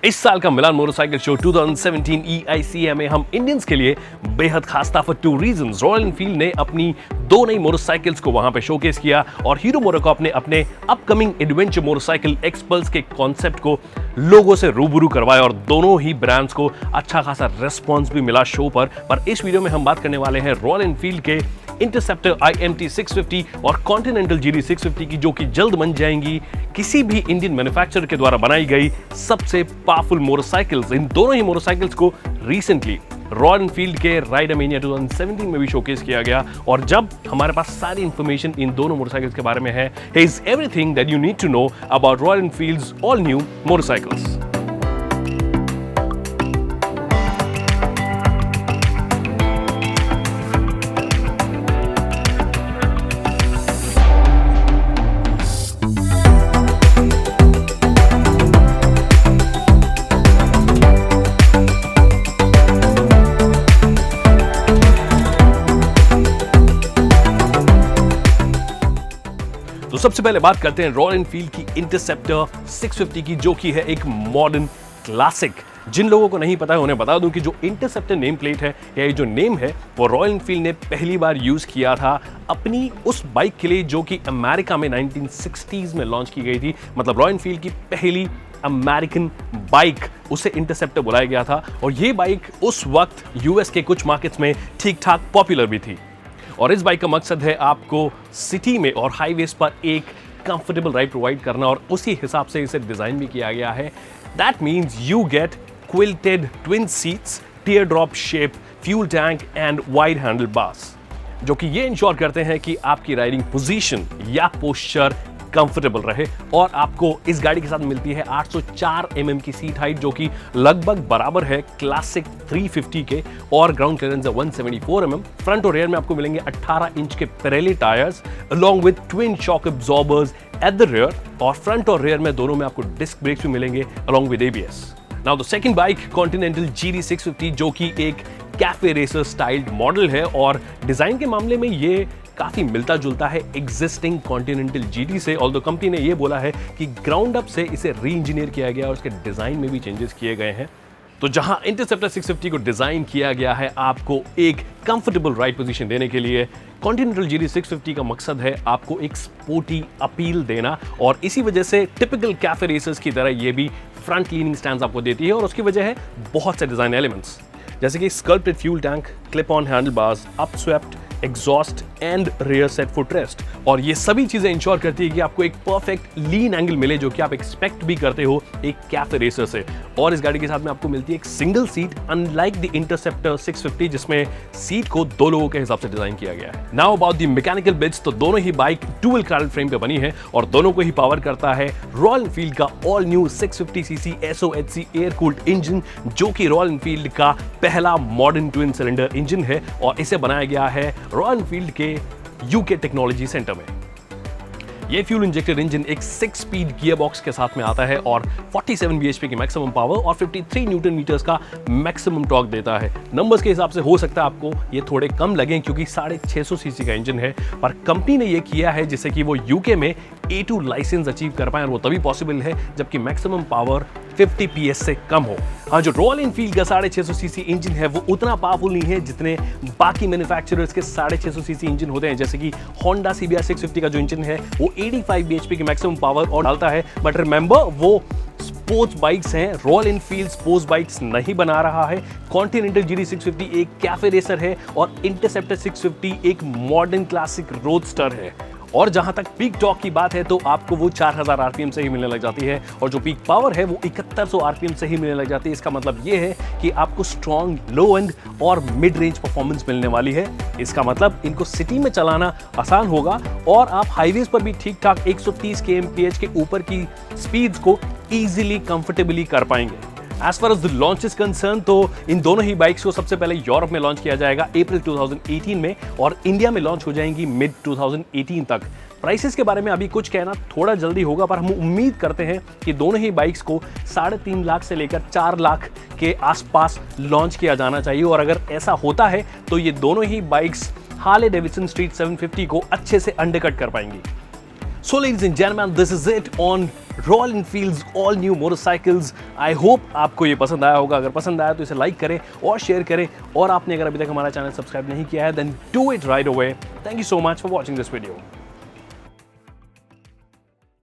इस साल का मिलान मोटरसाइकिल शो 2017 EICM में हम इंडियंस के लिए बेहद खास था for two reasons. Royal Enfield ने अपनी दो नई मोटरसाइकिल्स को वहां पे शोकेस किया और हीरो मोटोकॉर्प ने अपने अपकमिंग एडवेंचर मोटरसाइकिल एक्सपल्स के कॉन्सेप्ट को लोगों से रूबरू करवाया और दोनों ही ब्रांड्स को अच्छा खासा रेस्पॉन्स भी मिला शो पर इस वीडियो में हम बात करने वाले हैं रॉयल एनफील्ड के इंटरसेप्टर IMT 650 और कॉन्टिनेंटल GD 650 की, जो कि जल्द बन जाएंगी किसी भी इंडियन मैन्युफैक्चरर के द्वारा बनाई गई सबसे पावरफुल मोटरसाइकिल्स। इन दोनों ही मोटरसाइकिल्स को रिसेंटली रॉयल एनफील्ड के राइडरमेनिया 2017 में भी शोकेस किया गया और जब हमारे पास सारी इंफॉर्मेशन इन दोनों मोटरसाइकिल्स के बारे में है, is everything that you need to know about Royal Enfields all new motorcycles. तो सबसे पहले बात करते हैं रॉयल एनफील्ड की इंटरसेप्टर 650 की, जो कि है एक मॉडर्न क्लासिक। जिन लोगों को नहीं पता है उन्हें बता दूं कि जो इंटरसेप्टर नेम प्लेट है या ये जो नेम है वो रॉयल एनफील्ड ने पहली बार यूज किया था अपनी उस बाइक के लिए जो कि अमेरिका में 1960s में लॉन्च की गई थी। मतलब रॉयल एनफील्ड की पहली अमेरिकन बाइक, उसे इंटरसेप्टर बुलाया गया था और ये बाइक उस वक्त यूएस के कुछ मार्केट्स में ठीक ठाक पॉपुलर भी थी। और इस बाइक का मकसद है आपको सिटी में और हाईवेज पर एक कंफर्टेबल राइड प्रोवाइड करना और उसी हिसाब से इसे डिजाइन भी किया गया है। That means you get quilted twin seats, tier drop shape, fuel tank and wide handle bars, जो कि ये इंश्योर करते हैं कि आपकी राइडिंग पोजीशन या पोस्चर कंफर्टेबल रहे। और आपको इस गाड़ी के साथ मिलती है 804 mm की सीट हाइट, जो कि लगभग बराबर है क्लासिक 350 के, और ग्राउंड क्लियरेंस है 174 mm। फ्रंट और रियर में आपको मिलेंगे 18 इंच के Pirelli tyres along with twin shock absorbers at the rear, और फ्रंट और रियर में दोनों में आपको डिस्क ब्रेक्स भी मिलेंगे along with ABS। Now the second bike continental GD 650, जो कि एक कैफे रेसर स्टाइल्ड मॉडल है और डिजाइन के मामले में ये काफी मिलता जुलता है एग्जिस्टिंग कॉन्टिनेंटल GD से। ऑल्दो कंपनी ने ये बोला है कि ग्राउंड अप से इसे री इंजीनियर किया गया और उसके डिजाइन में भी चेंजेस किए गए हैं। तो जहां इंटरसेप्टर 650 को डिजाइन किया गया है आपको एक कंफर्टेबल राइड पोजीशन देने के लिए, कॉन्टिनेंटल GD 650 का मकसद है आपको एक स्पोर्टी अपील देना और इसी वजह से टिपिकल कैफे रेसर्स की तरह ये भी फ्रंट लीनिंग स्टैंड्स आपको देती है। और उसकी वजह है बहुत से डिजाइन एलिमेंट्स, जैसे कि sculpted fuel tank, clip on handle bars, upswept exhaust and rear set footrest, और ये सभी चीजें इंश्योर करती है कि आपको एक परफेक्ट लीन एंगल मिले, जो कि आप एक्सपेक्ट भी करते हो एक कैफे रेसर से। और इस गाड़ी के साथ में आपको मिलती है एक single seat, unlike the interceptor 650 जिसमें सीट को दो लोगों के हिसाब से डिजाइन किया गया है। Now about the mechanical bits, तो दोनों ही बाइक डुअल क्राउड फ्रेम पे बनी है और दोनों को ही पावर करता है रॉयल एनफील्ड का all new 650cc SOHC air cooled engine, जो कि रॉयल एनफील्ड का पहला मॉडर्न ट्विन सिलेंडर इंजन है और इसे बनाया गया है रॉयल एनफील्ड के UK टेक्नोलॉजी सेंटर में। ये फ्यूल इंजेक्टेड इंजन एक 6 स्पीड गियर बॉक्स के साथ में आता है और 47 bhp की मैक्सिमम पावर और 53 न्यूटन मीटर्स का मैक्सिमम टॉर्क देता है। नंबर्स के हिसाब से हो सकता है आपको ये थोड़े कम लगें क्योंकि 650 cc का इंजन है, पर कंपनी ने ये किया है जिससे कि वो UK में A2 लाइसेंस अचीव कर पाए और वो तभी पॉसिबल है जबकि मैक्सिमम पावर 50 PS से कम हो। हाँ, जो रॉयल एनफील्ड का 650 cc इंजन है वो उतना पावरफुल नहीं है जितने बाकी मैन्युफैक्चरर्स के 650 cc इंजन होते हैं, जैसे कि होंडा CBR 650 का जो इंजन है वो 85 bhp की मैक्सिमम पावर और डालता है। बट रिमेंबर, वो स्पोर्ट्स बाइक्स हैं, रॉयल एनफील्ड स्पोर्ट्स बाइक्स नहीं बना रहा है। कॉन्टिनेंटल GD 650 एक कैफे रेसर है और इंटरसेप्टर 650 एक मॉडर्न क्लासिक रोडस्टर है। और जहां तक पीक टॉर्क की बात है तो आपको वो 4000 RPM से ही मिलने लग जाती है और जो पीक पावर है वो 7100 RPM से ही मिलने लग जाती है। इसका मतलब ये है कि आपको स्ट्रॉन्ग लो एंड और मिड रेंज परफॉर्मेंस मिलने वाली है। इसका मतलब इनको सिटी में चलाना आसान होगा और आप हाईवेज पर भी ठीक ठाक 130 kmph के ऊपर की स्पीड्स को इजीली कंफर्टेबली कर पाएंगे। As far as the launch is concern, तो इन दोनों ही बाइक्स को सबसे पहले यूरोप में लॉन्च किया जाएगा अप्रैल 2018 में और इंडिया में लॉन्च हो जाएंगी मिड 2018 तक। प्राइसेस के बारे में अभी कुछ कहना थोड़ा जल्दी होगा, पर हम उम्मीद करते हैं कि दोनों ही बाइक्स को 3.5 लाख से लेकर 4 लाख के आसपास लॉन्च किया जाना चाहिए। और अगर ऐसा होता है तो ये दोनों ही बाइक्स हार्ले डेविडसन स्ट्रीट 750 को अच्छे से अंडरकट कर पाएंगी। So ladies and gentlemen, this is it on royal Enfields all new motorcycles. I hope आपको ये पसंद आया होगा। अगर पसंद आया तो इसे लाइक करें और शेयर करें, और आपने अगर अभी तक हमारा चैनल सब्सक्राइब नहीं किया है then do it right away. Thank you so much for watching this video.